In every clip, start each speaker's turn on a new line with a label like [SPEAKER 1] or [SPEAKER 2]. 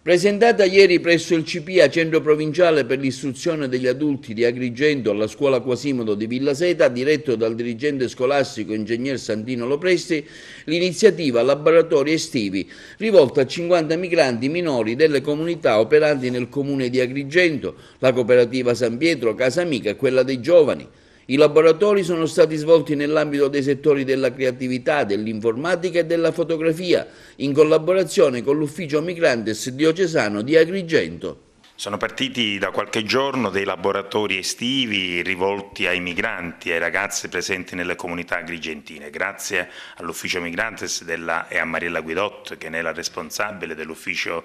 [SPEAKER 1] Presentata ieri presso il CPA, Centro Provinciale per l'Istruzione degli Adulti di Agrigento, alla Scuola Quasimodo di Villaseta, diretto dal dirigente scolastico Ingegner Santino Lopresti, l'iniziativa Laboratori Estivi, rivolta a 50 migranti minori delle comunità operanti nel comune di Agrigento, la cooperativa San Pietro, Casa Amica e quella dei giovani. I laboratori sono stati svolti nell'ambito dei settori della creatività, dell'informatica e della fotografia, in collaborazione con l'Ufficio Migrantes diocesano di Agrigento.
[SPEAKER 2] Sono partiti da qualche giorno dei laboratori estivi rivolti ai migranti, ai ragazzi presenti nelle comunità agrigentine, grazie all'Ufficio Migrantes e a Mariella Guidot, che ne è la responsabile dell'ufficio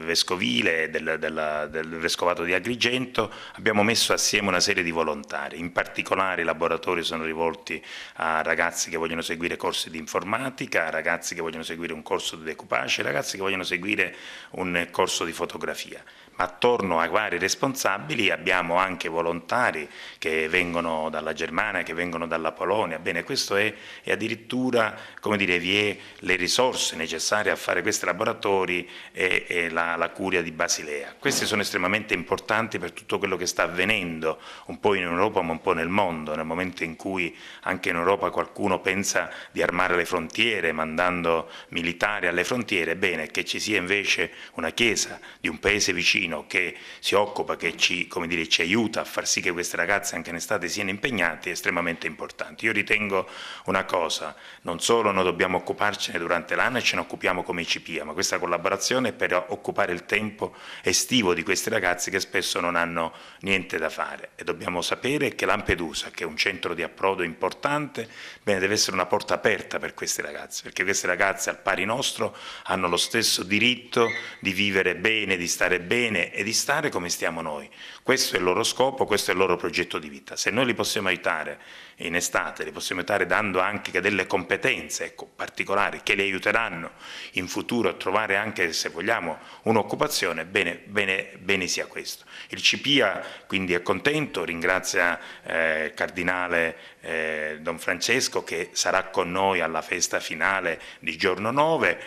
[SPEAKER 2] vescovile del Vescovato di Agrigento. Abbiamo messo assieme una serie di volontari, in particolare i laboratori sono rivolti a ragazzi che vogliono seguire corsi di informatica, a ragazzi che vogliono seguire un corso di decoupage, ragazzi che vogliono seguire un corso di fotografia. Ma attorno ai vari responsabili abbiamo anche volontari che vengono dalla Germania, che vengono dalla Polonia. Bene, questo è addirittura, come dire, vi è le risorse necessarie a fare questi laboratori e la curia di Basilea. Questi sono estremamente importanti per tutto quello che sta avvenendo un po' in Europa ma un po' nel mondo, nel momento in cui anche in Europa qualcuno pensa di armare le frontiere mandando militari alle frontiere. Bene, che ci sia invece una chiesa di un paese vicino che si occupa, che ci aiuta a far sì che queste ragazze anche in estate siano impegnate, è estremamente importante. Io ritengo una cosa, non solo noi dobbiamo occuparcene durante l'anno e ce ne occupiamo come ICPA, ma questa collaborazione è per occupare il tempo estivo di questi ragazzi che spesso non hanno niente da fare. E dobbiamo sapere che Lampedusa, che è un centro di approdo importante, bene, deve essere una porta aperta per questi ragazzi, perché questi ragazzi al pari nostro hanno lo stesso diritto di vivere bene, di stare bene e di stare come stiamo noi. Questo è il loro scopo, questo è il loro progetto di vita. Se noi li possiamo aiutare in estate, li possiamo aiutare dando anche delle competenze particolari che li aiuteranno in futuro a trovare anche, se vogliamo, un'occupazione, bene sia questo. Il CPA quindi è contento, ringrazia il Cardinale Don Francesco che sarà con noi alla festa finale di giorno 9,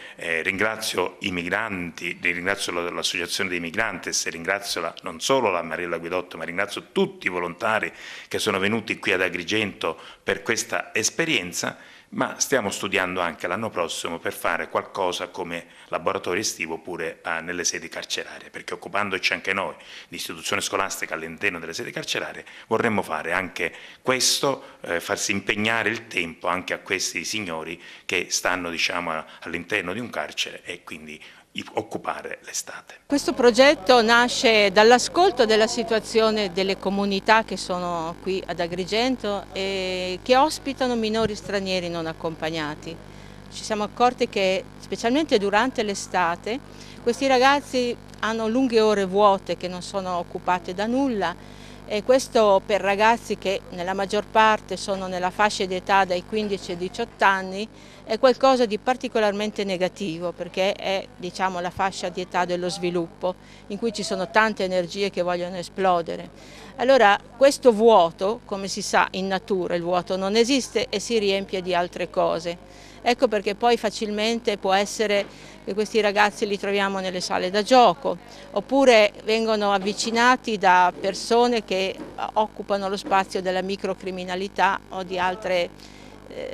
[SPEAKER 2] ringrazio i migranti, ringrazio l'Associazione dei Migrantes, ringrazio non solo la Mariella Guidotto, ma ringrazio tutti i volontari che sono venuti qui ad Agrigento per questa esperienza, ma stiamo studiando anche l'anno prossimo per fare qualcosa come laboratorio estivo pure nelle sedi carcerarie, perché occupandoci anche noi di istituzione scolastica all'interno delle sedi carcerarie vorremmo fare anche questo, farsi impegnare il tempo anche a questi signori che stanno, diciamo, all'interno di un carcere e quindi occupare l'estate.
[SPEAKER 3] Questo progetto nasce dall'ascolto della situazione delle comunità che sono qui ad Agrigento e che ospitano minori stranieri non accompagnati. Ci siamo accorti che specialmente durante l'estate questi ragazzi hanno lunghe ore vuote che non sono occupate da nulla e questo per ragazzi che nella maggior parte sono nella fascia di età dai 15 ai 18 anni è qualcosa di particolarmente negativo perché è, diciamo, la fascia di età dello sviluppo in cui ci sono tante energie che vogliono esplodere. Allora questo vuoto, come si sa in natura il vuoto non esiste e si riempie di altre cose. Ecco perché poi facilmente può essere che questi ragazzi li troviamo nelle sale da gioco oppure vengono avvicinati da persone che occupano lo spazio della microcriminalità o di altre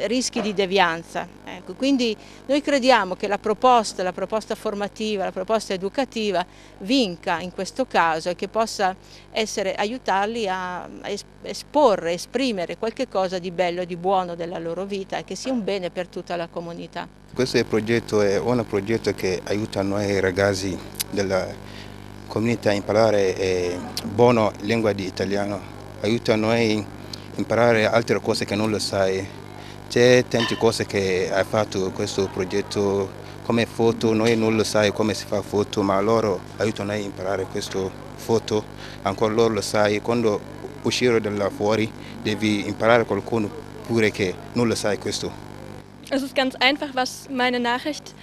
[SPEAKER 3] rischi di devianza. Ecco, quindi noi crediamo che la proposta formativa, la proposta educativa vinca in questo caso e che possa aiutarli a esporre, esprimere qualche cosa di bello e di buono della loro vita e che sia un bene per tutta la comunità.
[SPEAKER 4] Questo progetto è un progetto che aiuta noi ragazzi della comunità a imparare buona lingua di italiano, aiuta noi a imparare altre cose che non lo sai. C'è tante cose che hai fatto questo progetto, come foto, noi non lo sai come si fa foto, ma loro aiutano noi a imparare questo foto, ancora loro lo sai, quando uscire da fuori devi imparare qualcuno pure che non lo sai questo.
[SPEAKER 5] Es ist ganz einfach, was meine Nachricht.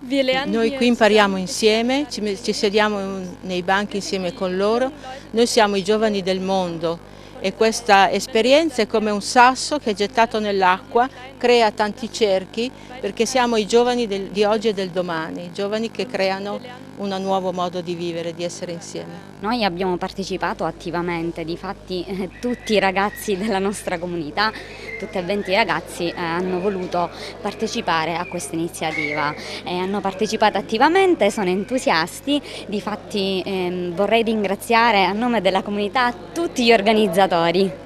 [SPEAKER 5] Wir lernen
[SPEAKER 3] Noi qui impariamo insieme, ci sediamo nei banchi insieme con loro, noi siamo i giovani del mondo e questa esperienza è come un sasso che gettato nell'acqua crea tanti cerchi, perché siamo i giovani di oggi e del domani, i giovani che creano un nuovo modo di vivere, di essere insieme.
[SPEAKER 6] Noi abbiamo partecipato attivamente, difatti tutti i ragazzi della nostra comunità, tutti e 20 ragazzi hanno voluto partecipare a questa iniziativa e hanno partecipato attivamente, sono entusiasti, difatti vorrei ringraziare a nome della comunità tutti gli organizzatori.